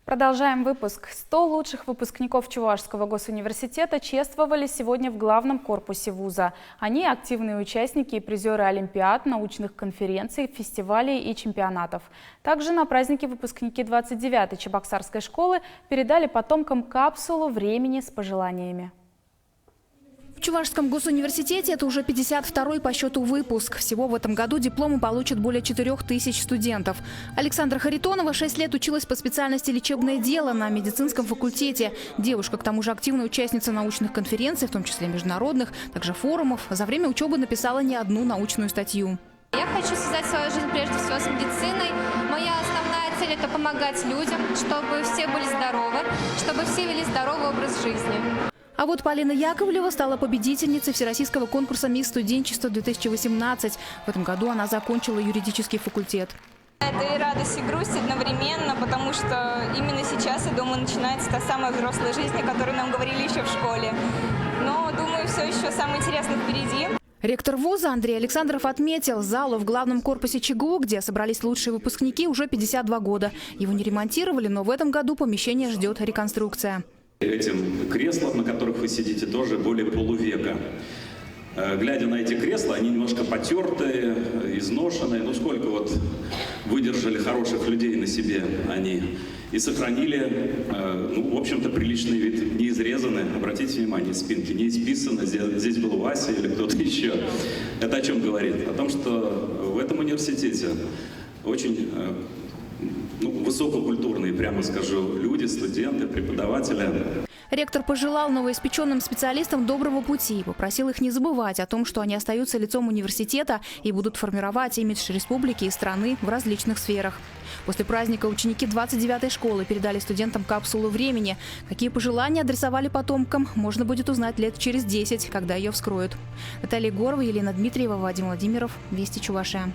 Продолжаем выпуск. 100 лучших выпускников Чувашского госуниверситета чествовали сегодня в главном корпусе вуза. Они активные участники и призеры олимпиад, научных конференций, фестивалей и чемпионатов. Также на празднике выпускники 29-й Чебоксарской школы передали потомкам капсулу времени с пожеланиями. В Чувашском госуниверситете это уже 52-й по счету выпуск. Всего в этом году дипломы получат более 4000 студентов. Александра Харитонова 6 лет училась по специальности лечебное дело на медицинском факультете. Девушка, к тому же, активная участница научных конференций, в том числе международных, также форумов. За время учебы написала не одну научную статью. Я хочу связать свою жизнь прежде всего с медициной. Моя основная цель – это помогать людям, чтобы все были здоровы, чтобы все вели здоровый образ жизни. А вот Полина Яковлева стала победительницей Всероссийского конкурса «Мисс студенчества-2018». В этом году она закончила юридический факультет. Это и радость, и грусть одновременно, потому что именно сейчас, я думаю, начинается та самая взрослая жизнь, о которой нам говорили еще в школе. Но, думаю, все еще самое интересное впереди. Ректор вуза Андрей Александров отметил, залу в главном корпусе ЧГУ, где собрались лучшие выпускники, уже 52 года. Его не ремонтировали, но в этом году помещение ждет реконструкция. Этим креслам, на которых вы сидите, тоже более полувека. Глядя на эти кресла, они немножко потертые, изношенные. Ну сколько вот выдержали хороших людей на себе они. И сохранили, ну, в общем-то, приличный вид. Не изрезаны, обратите внимание, спинки не исписаны. Здесь был Вася или кто-то еще. Это о чем говорит? О том, что в этом университете очень высококультурные, прямо скажу, люди, студенты, преподаватели. Ректор пожелал новоиспеченным специалистам доброго пути и попросил их не забывать о том, что они остаются лицом университета и будут формировать имидж республики и страны в различных сферах. После праздника ученики 29-й школы передали студентам капсулу времени. Какие пожелания адресовали потомкам, можно будет узнать лет через 10, когда ее вскроют. Наталья Егорова, Елена Дмитриева, Вадим Владимиров. Вести Чувашия.